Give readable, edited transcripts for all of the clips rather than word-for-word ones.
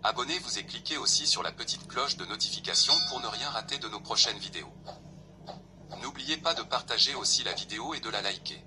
Abonnez-vous et cliquez aussi sur la petite cloche de notification pour ne rien rater de nos prochaines vidéos. N'oubliez pas de partager aussi la vidéo et de la liker.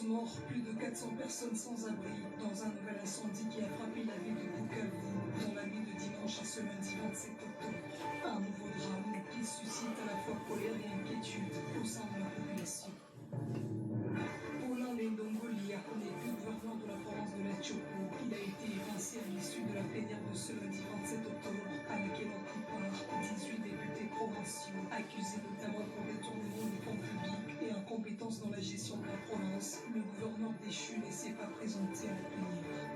Morts, plus de 400 personnes sans abri dans un nouvel incendie qui a frappé la ville de Bukavu dans la nuit de dimanche à ce lundi 27 octobre. Un nouveau drame qui suscite à la fois colère et inquiétude au sein de la population. Paulin Lendongoli, l'élu gouverneur de la province de la Chopo, il a été évincé à l'issue de la plénière de ce lundi 27 octobre à laquelle ont pris part 18 députés provinciaux accusés notamment pour détournement des fonds publics et incompétence dans la gestion de la province. Le gouverneur déchu ne s'est pas présenté à la plénière.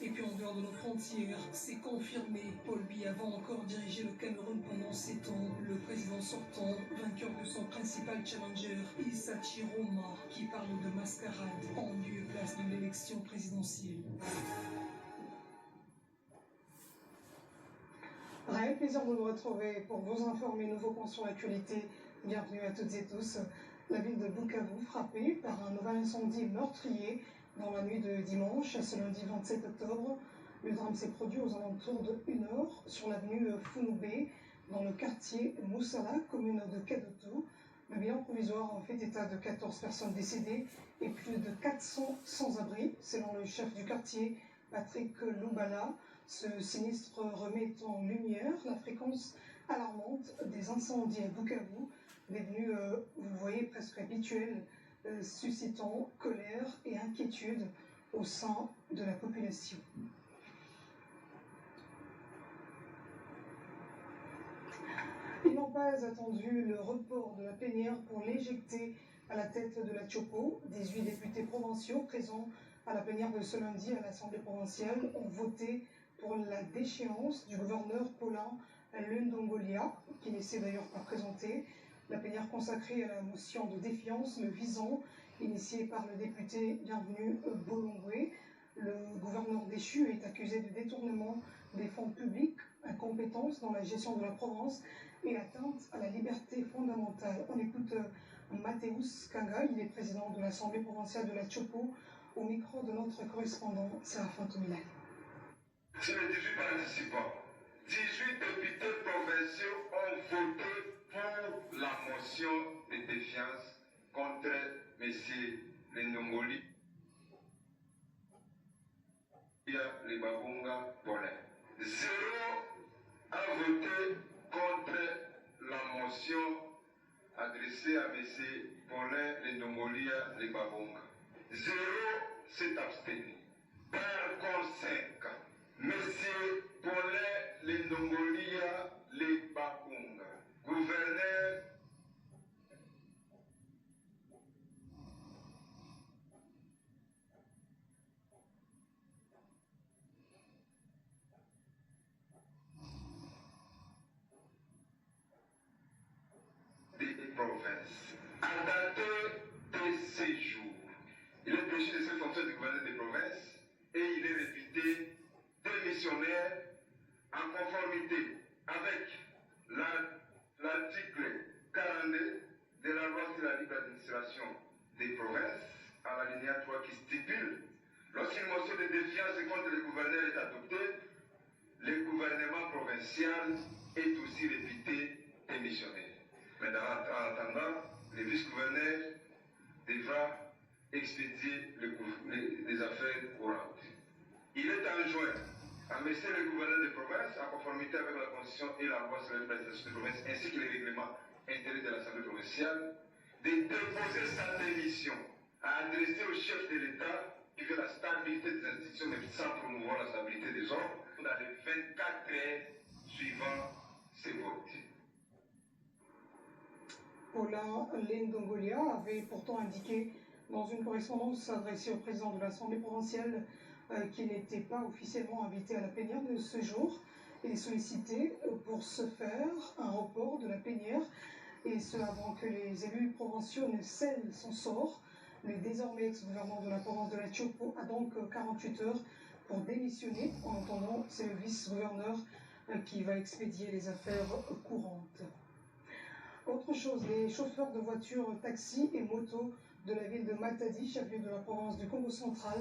Et puis en dehors de nos frontières, c'est confirmé, Paul Biya va encore diriger le Cameroun pendant 7 ans. Le président sortant, vainqueur de son principal challenger, Issa Chiroma, qui parle de mascarade en lieu et place de l'élection présidentielle. Réel plaisir de vous retrouver pour vous informer nouveaux points sur l'actualité. Bienvenue à toutes et tous. La ville de Bukavu frappée par un nouvel incendie meurtrier dans la nuit de dimanche à ce lundi 27 octobre. Le drame s'est produit aux alentours de 1h sur l'avenue Funube, dans le quartier Moussala, commune de Kadoto. Le bilan provisoire en fait état de 14 personnes décédées et plus de 400 sans-abri, selon le chef du quartier, Patrick Loubala. Ce sinistre remet en lumière la fréquence alarmante des incendies à Bukavu, devenue, vous voyez, presque habituelle, suscitant colère et inquiétude au sein de la population. Ils n'ont pas attendu le report de la plénière pour l'éjecter à la tête de la Chopo. 18 députés provinciaux présents à la plénière de ce lundi à l'Assemblée provinciale ont voté pour la déchéance du gouverneur Paulin Lendongolia, qui ne s'est d'ailleurs pas présenté. La plénière consacrée à la motion de défiance le visant, initiée par le député bienvenu Bolongwe. Le gouverneur déchu est accusé de détournement des fonds publics, incompétence dans la gestion de la province et atteinte à la liberté fondamentale. On écoute Mathéus Kanga, il est président de l'Assemblée provinciale de la Chopo, au micro de notre correspondant Séraphin Toumilani. Sur les 18 participants, 18 députés provinciaux ont voté pour la motion de défiance contre M. Lendongoli et les Babunga Bolin. 0 a voté contre la motion adressée à M. Bolin Lendongolia les Babunga. 0 s'est abstenu. Par conséquent, M. Paulin Lendongolia les Babunga, gouverneur des provinces, a daté de ces jours. Il est déchu de ses fonctions de gouverneur des provinces et il est réputé démissionnaire en conformité avec l'article 42 de la loi sur la libre administration des provinces, à l'alinéa 3 qui stipule, lorsqu'une motion de défiance contre le gouverneur est adoptée, le gouvernement provincial est aussi réputé démissionnaire. Mais en attendant, le vice-gouverneur devra expédier les affaires courantes. Il est enjoint à M. le gouverneur de province, en conformité avec la Constitution et la loi sur l'administration de province, ainsi que les règlements intérieurs de l'Assemblée provinciale, de déposer sa démission, à adresser au chef de l'État qui veut la stabilité des institutions, mais sans promouvoir la stabilité des hommes, dans les 24 heures suivant ces votes. Paulin Lendongolia avait pourtant indiqué dans une correspondance adressée au président de l'Assemblée provinciale qu'il n'était pas officiellement invité à la plénière de ce jour et sollicité pour ce faire un report de la plénière et ce avant que les élus provinciaux ne scellent son sort. Le désormais ex-gouverneur de la province de la Tchopo a donc 48 heures pour démissionner. En attendant, c'est le vice-gouverneur qui va expédier les affaires courantes. Autre chose, les chauffeurs de voitures, taxis et motos de la ville de Matadi, chef-lieu de la province du Congo central,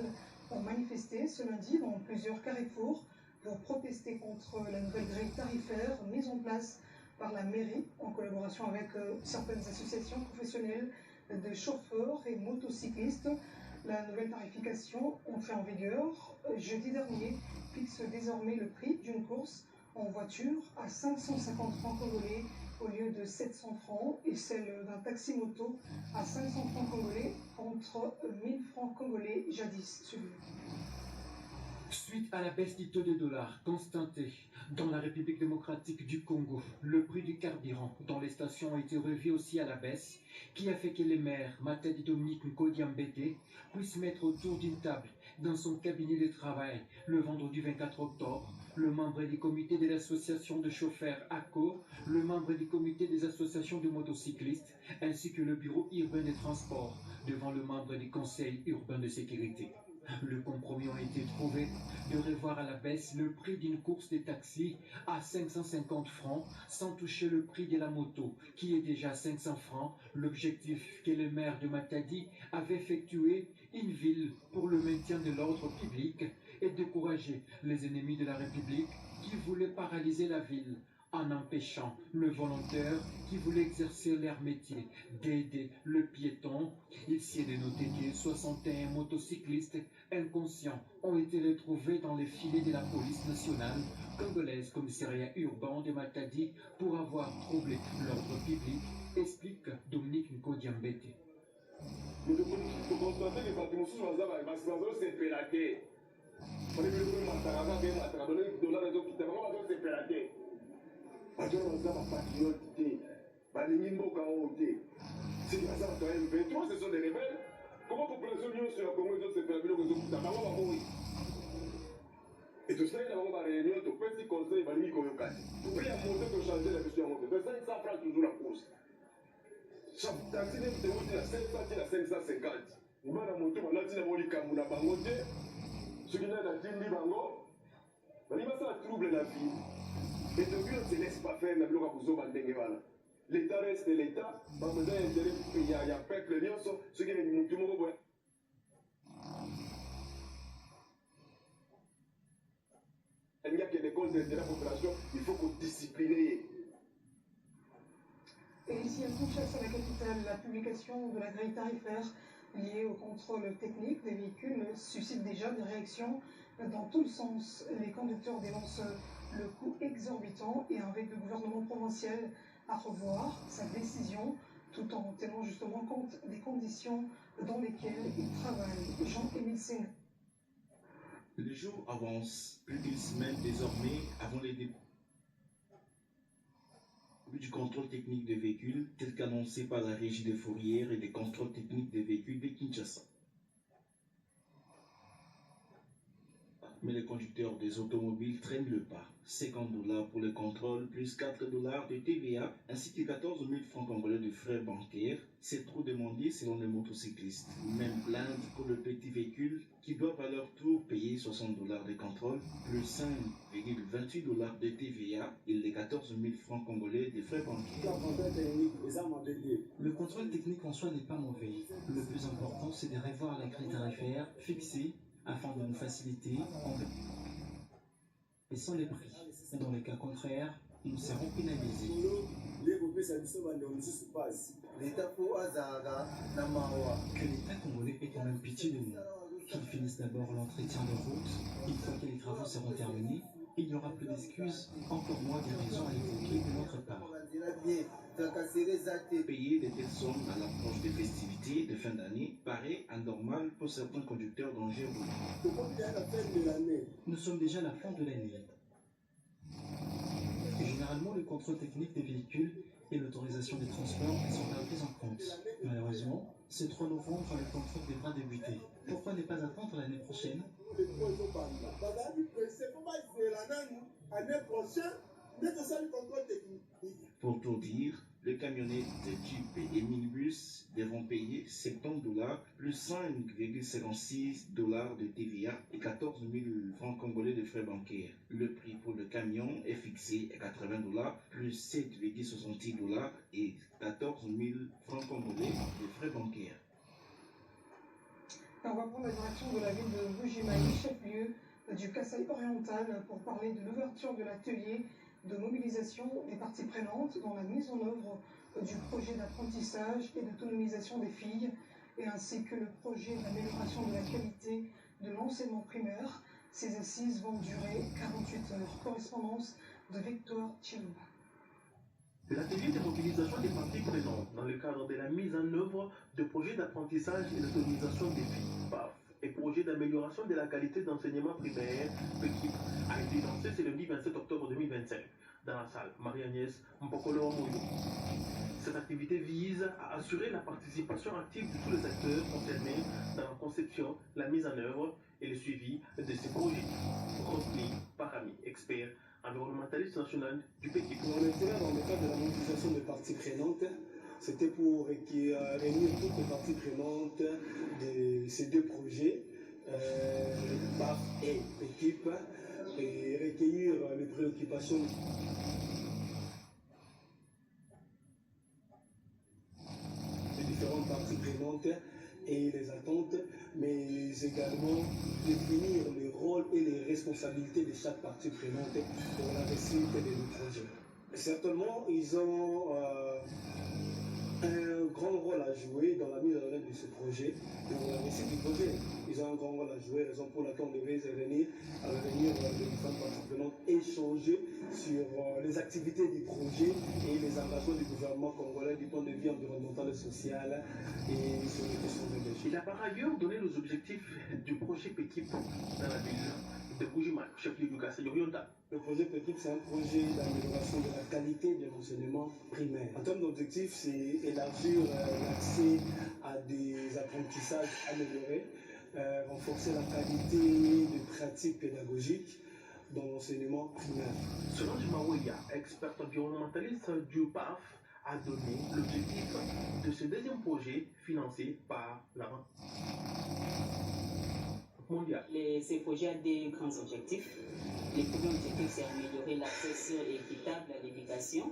ont manifesté ce lundi dans plusieurs carrefours pour protester contre la nouvelle grille tarifaire mise en place par la mairie en collaboration avec certaines associations professionnelles de chauffeurs et motocyclistes. La nouvelle tarification, entrée en vigueur jeudi dernier, fixe désormais le prix d'une course en voiture à 550 francs congolais au lieu de 700 francs et celle d'un taxi-moto à 500 francs congolais contre 1000 francs congolais jadis suivis. Suite à la baisse du taux de dollar constatée dans la République démocratique du Congo, le prix du carburant dans les stations a été revu aussi à la baisse, qui a fait que les maires Matadi Dominique Nkodiambete puissent mettre autour d'une table dans son cabinet de travail le vendredi 24 octobre, le membre du comité de l'association de chauffeurs ACO, le membre du comité des associations de motocyclistes, ainsi que le bureau urbain des transports devant le membre du conseil urbain de sécurité. Le compromis a été trouvé de revoir à la baisse le prix d'une course de taxi à 550 francs sans toucher le prix de la moto qui est déjà à 500 francs. L'objectif que le maire de Matadi avait effectué une ville pour le maintien de l'ordre public et décourager les ennemis de la République qui voulaient paralyser la ville en empêchant le volontaire qui voulait exercer leur métier d'aider le piéton. Il s'y est de noter que 61 motocyclistes inconscients ont été retrouvés dans les filets de la police nationale congolaise, commissariat urbain de Matadi, pour avoir troublé l'ordre public, explique Dominique Nkodiambete. bato baza bapatriote te balingi mboka oyo te siki baza bato ya M23 ce sont des rebelles. Comment population nyonso ya Congo ezosepela biloko ezokuta bango baboyi etosali na bango baréunion topesi conseil balingi koyoka te prix ya moto tochange na biso ya moto tosali 100 francs toujours na course taxi neti tewuti na 500 ti na 550 bana moto balati na bolikambo na bango te soki nani natindi bango balingi basala trouble na vie. Et depuis, on ne se laisse pas faire la bloc à Bouzo Bandengewala. L'État reste l'État, pas besoin d'intérêt, il y a peuple, ceux qui viennent tout le monde. Il n'y a que des causes de la population, il faut qu'on discipline. Et ici à Kinshasa, la capitale, la publication de la grille tarifaire liée au contrôle technique des véhicules suscite déjà des réactions dans tous les sens. Les conducteurs dénoncent le coût exorbitant et invite le gouvernement provincial à revoir sa décision tout en tenant justement compte des conditions dans lesquelles il travaille. Jean-Émile Singh. Les jours avancent, plus d'une semaine désormais avant les débuts du contrôle technique des véhicules tel qu'annoncé par la régie des fourrières et des contrôles techniques des véhicules de Kinshasa. Mais les conducteurs des automobiles traînent le pas. 50 $ pour le contrôle, plus 4 $ de TVA, ainsi que 14 000 francs congolais de frais bancaires. C'est trop demandé selon les motocyclistes. Même plainte pour le petit véhicule qui doivent à leur tour payer 60 $ de contrôle, plus 5,28 $ de TVA et les 14 000 francs congolais de frais bancaires. Le contrôle technique en soi n'est pas mauvais. Le plus important, c'est de revoir la grille tarifaire fixée afin de nous faciliter en baissant les prix. Dans les cas contraires, nous serons pénalisés. Que l'État congolais ait quand même pitié de nous. Qu'ils finissent d'abord l'entretien de route. Une fois que les travaux seront terminés, il n'y aura plus d'excuses, encore moins de raisons à évoquer de notre part. Payer des telles sommes à l'approche des festivités de fin d'année paraît anormal pour certains conducteurs dangereux. Nous sommes déjà à la fin de l'année. Généralement, le contrôle technique des véhicules et l'autorisation des transports ne sont pas pris en compte. Malheureusement, ce 3 novembre, le contrôle devra débuter. Pourquoi ne pas attendre l'année prochaine? Pour tout dire, Les camionnettes Jeep et minibus devront payer $70 plus $5,56 de TVA et 14 000 francs congolais de frais bancaires. Le prix pour le camion est fixé à $80 plus $7,66 et 14 000 francs congolais de frais bancaires. On va prendre la direction de la ville de Bujimaï, chef-lieu du Kasaï oriental, pour parler de l'ouverture de l'atelier de mobilisation des parties prenantes dans la mise en œuvre du projet d'apprentissage et d'autonomisation des filles, et ainsi que le projet d'amélioration de la qualité de l'enseignement primaire. Ces assises vont durer 48 heures. Correspondance de Victor Chilumba. L'atelier de mobilisation des parties prenantes dans le cadre de la mise en œuvre de projets d'apprentissage et d'autonomisation des filles, PAF, et projet d'amélioration de la qualité d'enseignement primaire, PEQIP, a été lancé ce lundi 27 octobre 2025 dans la salle Marie-Agnès Mpokolo Moyo. Cette activité vise à assurer la participation active de tous les acteurs concernés dans la conception, la mise en œuvre et le suivi de ces projets. Rosely Parami, expert environnementaliste national du PEQIP. On était là dans le cadre de la mobilisation des parties prenantes. C'était pour réunir toutes les parties prenantes de ces deux projets, PAF et PEQIP, et recueillir les préoccupations des différentes parties prenantes et les attentes, mais également définir les rôles et les responsabilités de chaque partie prenante pour la réussite de nos projets. Certainement, ils ont un grand rôle à jouer dans la mise en œuvre de ce projet, pour la réussite du projet. Ils ont un grand rôle à jouer, raison pour laquelle on devait revenir les différentes parties prenantes, échanger sur les activités du projet et les engagements du gouvernement congolais du point de vue environnemental et social et sur les questions d'énergie. Il a par ailleurs donné les objectifs du projet PEQIP dans la ville de Bujimaï, chef-lieu du Kasaï oriental. Le projet PEQIP, c'est un projet d'amélioration de la qualité de l'enseignement primaire. En termes d'objectifs, c'est élargir l'accès à des apprentissages améliorés, renforcer la qualité des pratiques pédagogiques dans l'enseignement primaire. Selon Jimaouya, expert environnementaliste du PAF, a donné l'objectif de ce deuxième projet financé par la Banque mondiale. Ces projets ont des grands objectifs. Le premier objectif, c'est améliorer l'accès sûr et équitable à l'éducation,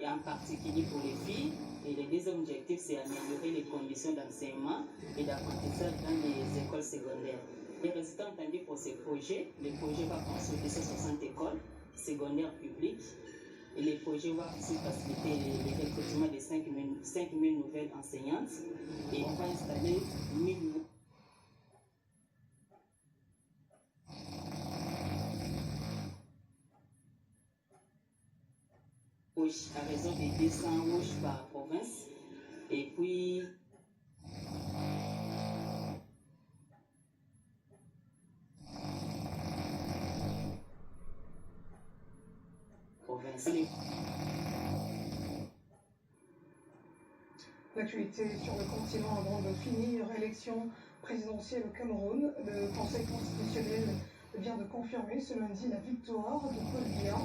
et en particulier pour les filles. Et le deuxième objectif, c'est améliorer les conditions d'enseignement et d'apprentissage dans les écoles secondaires. Les résultats entendus pour ces projets, le projet va construire 260 écoles secondaires publiques. Et les projets vont aussi faciliter le recrutement de 5 000 nouvelles enseignantes. Et on va installer 1 000 à raison de 200 rouges par province. Et puis, province. L'actualité sur le continent avant de finir. Élection présidentielle au Cameroun. Le Conseil constitutionnel vient de confirmer ce lundi la victoire de Paul Biya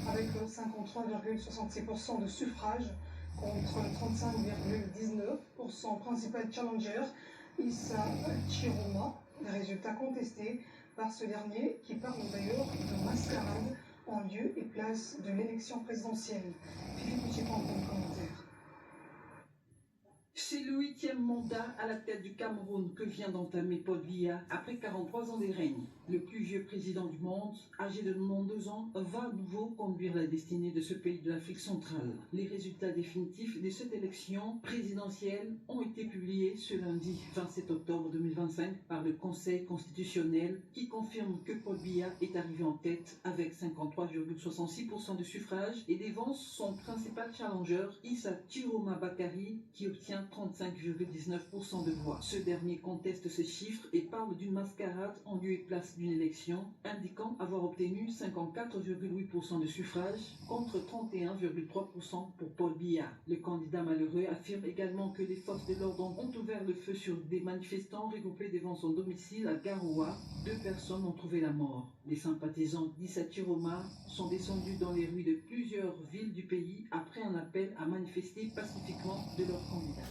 avec 53,66% de suffrage contre 35,19% principal challenger Issa Chiroma. Des résultats contestés par ce dernier qui parle d'ailleurs de mascarade en lieu et place de l'élection présidentielle. Philippe Chipan pour le commentaire. C'est le 8e mandat à la tête du Cameroun que vient d'entamer Paul Biya après 43 ans de règne. Le plus vieux président du monde, âgé de 92 ans, va à nouveau conduire la destinée de ce pays de l'Afrique centrale. Les résultats définitifs de cette élection présidentielle ont été publiés ce lundi 27 octobre 2025 par le Conseil constitutionnel qui confirme que Paul Biya est arrivé en tête avec 53,66% de suffrage et dévance son principal challenger Issa Chiroma Bakari qui obtient 35,19% de voix. Ce dernier conteste ces chiffres et parle d'une mascarade en lieu et place date d'une élection, indiquant avoir obtenu 54,8% de suffrages contre 31,3% pour Paul Biya. Le candidat malheureux affirme également que les forces de l'ordre ont ouvert le feu sur des manifestants regroupés devant son domicile à Garoua. 2 personnes ont trouvé la mort. Les sympathisants d'Issa Chiroma sont descendus dans les rues de plusieurs villes du pays après un appel à manifester pacifiquement de leur candidat.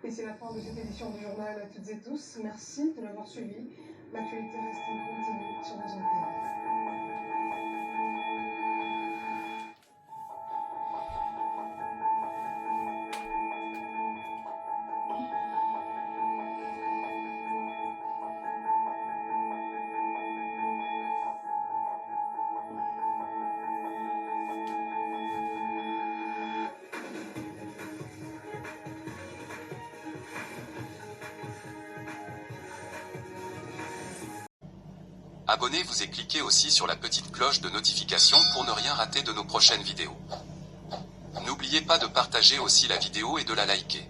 Et c'est la fin de cette édition du journal à toutes et tous. Merci de l'avoir suivi. L'actualité reste continue sur nos antennes. Abonnez-vous et cliquez aussi sur la petite cloche de notification pour ne rien rater de nos prochaines vidéos. N'oubliez pas de partager aussi la vidéo et de la liker.